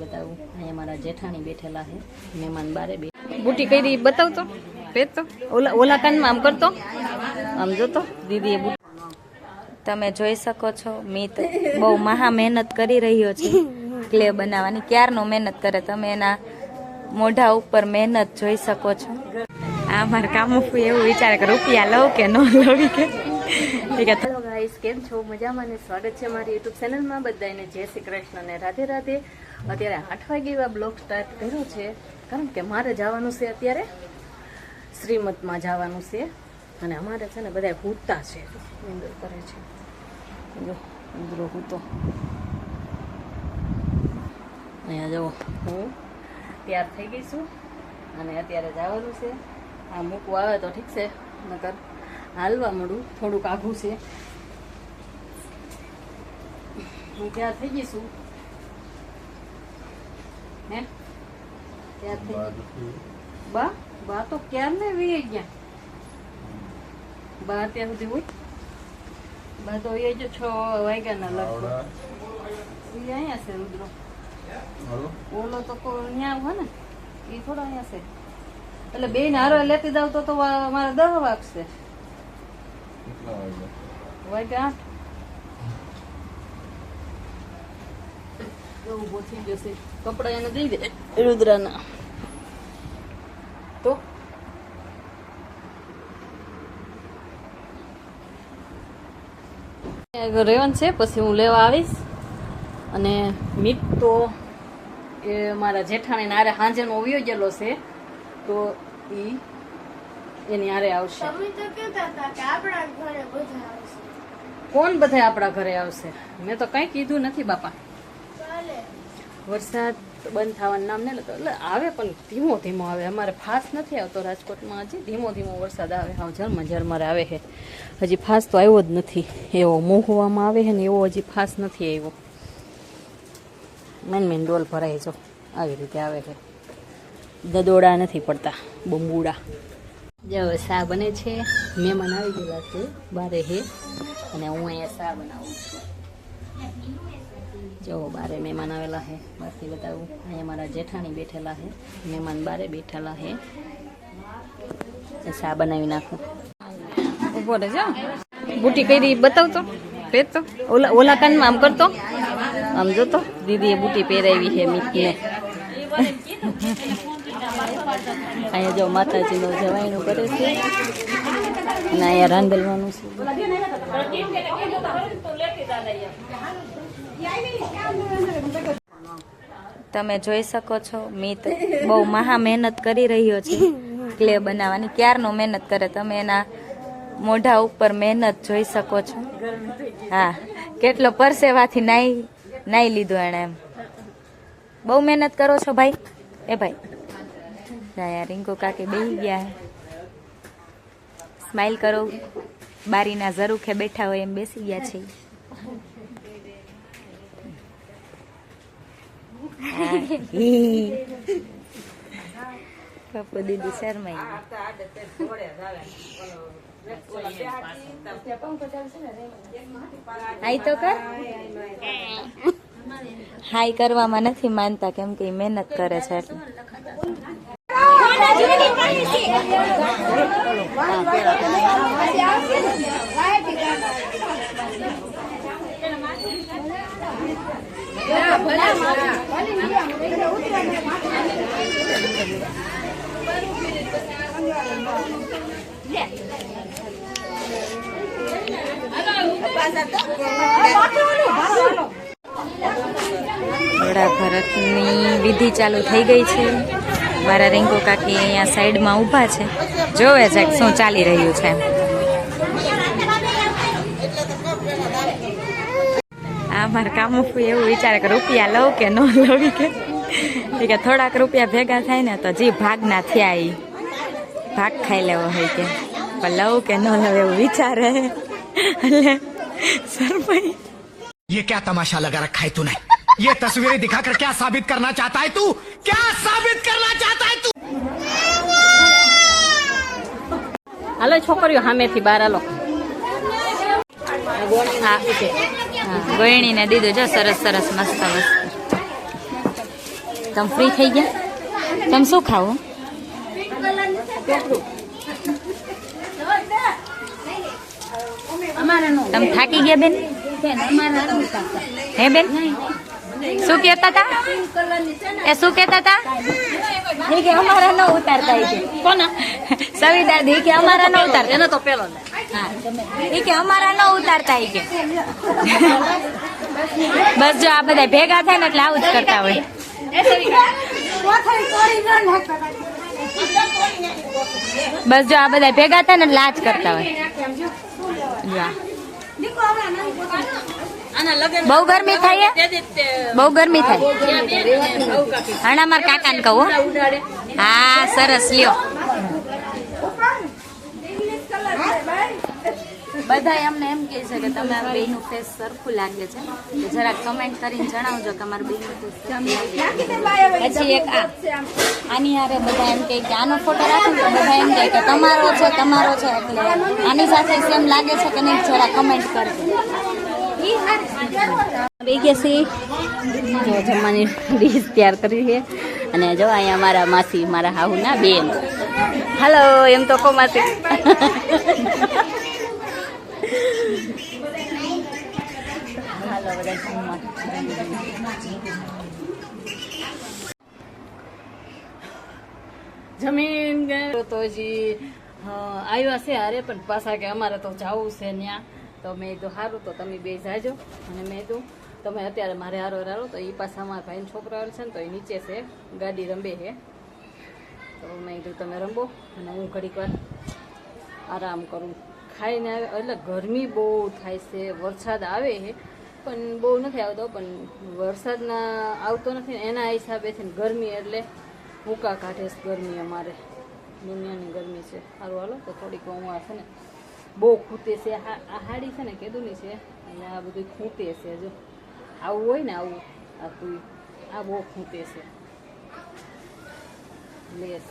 बताऊँ अँ मारा जेठाणी बैठेला है मेहमान बारे बूटी कई दी बताओ तो पेट तो ओला ओला कान में आम करतो आम जो तो दीदी ए તમે જોઈ શકો છો મિત બહુ મહા મહેનત કરી રહ્યો છે ક્લે બનાવવાની ક્યારનો મહેનત કરે તમે એના મોઢા ઉપર મહેનત જોઈ શકો છો આ મારા કામુફુ એવું વિચારે કે રૂપિયા લઉં કે ન લઉં કે હેલો ગાઈસ કેમ છો મજામાં ને સ્વાગત છે મારી યુટ્યુબ ચેનલમાં બધાને જય શ્રી કૃષ્ણ ને રાધે રાધે અત્યારે 8 વાગે એવા બ્લોગ સ્ટાર્ટ કર્યો છે કારણ કે મારે જવાનું છે અત્યારે શ્રીમતમાં જવાનું છે અને અમારે છે ને બધા હૂતા છે નિંદર કરે છે જો ઉંદરો હૂતો અહીંયા જો હું તૈયાર થઈ ગઈ છું અને અત્યારે જવાનું છે આ મૂકવા આવે તો ઠીક છે નકર હાલવા મળું થોડુંક આઘું છે હું તૈયાર થઈ ગઈ છું હે તૈયાર થઈ ગઈ બા બા તો ક્યારને વી ગયા બા ત્યાં સુધી હોય બા તો એ જ 6 વાગ્યાના લગભગ એ અહીંયા છે રુદ્રો ઓલો તો ત્યાં હોય ને એ થોડો અહીંયા છે એટલે બે નારો લેતી જાવ તો મારે 10 વાગશે વાગ્યા 8 ઉભો થઈ જશે કપડા એને દઈ દે રુદ્રના તો રેવન છે પછી હું લેવા આવીશ અને મીત તો એ મારા જેઠાણી આરે હાંજેનો ઓવિયો ગયેલો છે તો એની આરે આવશે કોણ બધા આપણા ઘરે આવશે મેં તો કઈ કીધું નથી બાપા વરસાદ બંધ થવાનું નામ નહીં લેતો એટલે આવે પણ ધીમો ધીમો આવે અમારે ફાસ્ટ નથી આવતો રાજકોટમાં હજી ધીમો ધીમો વરસાદ આવે હા ઝરમર આવે છે હજી ફાસ્ટ તો આવ્યો જ નથી એવો મોહવામાં આવે છે ને એવો હજી ફાસ્ટ નથી આવ્યો મેન ડોલ ભરાઈ જો આવી રીતે આવે છે દદોડા નથી પડતા બંબુડા જો શા બને છે મહેમાન આવી ગયેલા છે બારે હે અને હું અહીંયા શા બનાવું છું જો બારે મહેમાન આવેલા હે બાકી બતાવું અહીંયા મારા જેઠાણી બેઠેલા હે મહેમાન બારે બેઠેલા હે શા બનાવી નાખું ઉભો રહેજો બૂટી કઈ દી બતાવ તો પેટ તો ઓલા કાનમાં આમ કરતો આમ જો તો દીદીએ બૂટી પહેરાવી છે મીતને અહીંયા જો માતાજીનો જવાયનું કરે છે અને અહીંયા રાંધવાનું છે તમે જોઈ શકો છો મિત બહુ મહા મહેનત કરી રહ્યો છે ક્લે બનાવવાની ક્યારનો મહેનત કરે તમે એના મોઢા ઉપર મહેનત જોઈ શકો છો હા કેટલો પરસેવાથી નાઈ લીધો એને એમ બહુ મહેનત કરો છો ભાઈ એ ભાઈ યાર રિંકુ કાકી બેસી ગયા હે સ્માઈલ કરો બારીના ઝરૂખે બેઠા હોય એમ બેસી ગયા છે પપ્પુ દીદી શરમાઈ હાઈ તો કર હાઈ કરવામાં નથી માનતા કેમ કે મહેનત કરે છે એટલે વડા ભરતની વિધિ ચાલુ થઈ ગઈ છે મારા રિંકુ કાકી અહીંયા સાઈડમાં ઊભા છે જોવે છે શું ચાલી રહ્યું છે આ મારા કામુફુ એવું વિચારે કે રૂપિયા લઉં કે ન લઉં કે થોડાક રૂપિયા ભેગા થાય ને તો જી ભાગના થયા એ ભાગ ખાઈ લેવો હોય કે પણ લઉં કે ન લઉં એવું વિચારે એટલે શરમાઈ ये क्या तमाशा लगा रखा है तूने ये तस्वीरें दिखाकर क्या साबित करना चाहता है तू क्या साबित करना चाहता है तू હાલો છોકરીઓ સામેથી બહાર હાલો ગોયણીને દીધું જો સરસ સરસ મસ્ત મસ્ત તમે ફ્રી થઈ ગયા? તમે શું ખાવું? તમે થાકી ગયા બેન? હે બેન શું કહેતા હતા? એ શું કહેતા હતા? ઈ કે અમારા ન ઉતારતા ઈ કે કોણ? સવિતા દી કે અમારા ન ઉતારતા. એને તો પેલો હા ઈ કે અમારા ન ઉતારતા ઈ કે. બસ જો આ બધા ભેગા થાય ને એટલે આવું જ કરતા હોય. બસ જો આ બધા ભેગા થાય ને એટલે આ જ કરતા હોય. બહુ ગરમી થાય? બહુ ગરમી થાય? હણા માર કાકા ને કહું. હા સરસ લ્યો. બધા અમને એમ કહે છે કે તમારા બેયનું ફેસ સરખું લાગે છે, તો જરાક કમેન્ટ કરીને જણાવજો કે અમારા બેયનું ફેસ સરખું લાગે. પછી એક આની હારે બધા એમ કહે કે આનો ફોટો રાખો ને તો બધા એમ કહે કે તમારો છે એટલે આની સાથે સેમ લાગે છે કે નહીં જરા કમેન્ટ કરજો. બેગેસી જો જમવાની ડીશ તૈયાર કરી છે અને જો અહીંયા મારા માસી મારા હાહુના બેન. હેલો એમ તો કો માસી. હાલો બધા જમવા. જમીન ગયો તો હજી આવ્યા છે હારે પણ પાછા કે અમારે તો જવું છે ત્યાં. તો મેં કીધું સારું તો તમે બે જાજો અને મેં કીધું તમે અત્યારે મારે હારો તો એ પાછા અમારા ભાઈનો છોકરો આવે છે ને તો એ નીચે છે ગાડી રમે છે. તો મેં કીધું તમે રમો અને હું ઘડીક વાર આરામ કરું. ખાઈને આવે એટલે ગરમી બહુ થાય છે. વરસાદ આવે છે પણ બહુ નથી આવતો, પણ વરસાદના આવતો નથી ને એના હિસાબેથી ને ગરમી એટલે ભૂકા કાઢે છે ગરમી. અમારે દુનિયાની ગરમી છે. સારું હાલો તો થોડીક હું આ છે ને બહુ ખૂટે છે. આ હાડી છે ને કેદુની છે અને આ બધું ખૂટે છે. જો આવું હોય ને આવું આ કોઈ આ બહુ ખૂટે છે લેસ.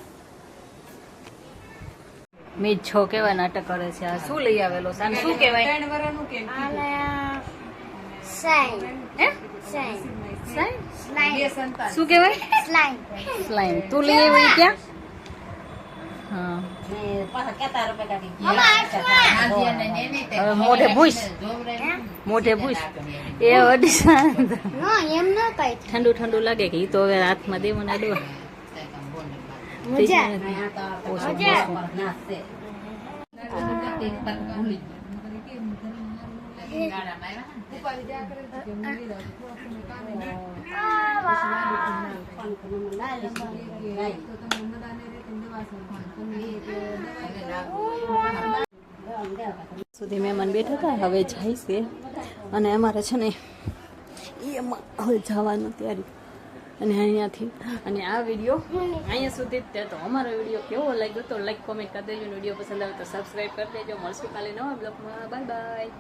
મેં છો કેવા નાટક કરે છે. આ શું લઈ આવેલો છે? શું કહેવાય? શું કહેવાય? સ્લાઇમ. તું લઈ આવી ક્યાં? હા હવે મોઢે ભૂસ એ ઓડિશન ઠંડુ ઠંડુ લાગે કે ઈ તો હવે હાથમાં દેવું ના દેવા. સુધી મહેમાન બેઠા હતા, હવે જાય છે અને અમારે છે ને એમાં હવે જવાનું તૈયારી. અને અહીંયાથી અને આ વિડીયો અહીંયા સુધી જ. તો અમારો વિડીયો કેવો લાગ્યો તો લાઈક કોમેન્ટ કરી દેજો. વિડીયો પસંદ આવે તો સબસ્ક્રાઈબ કરી દેજો. મળશું કાલે નવા બ્લોગમાં. Bye bye.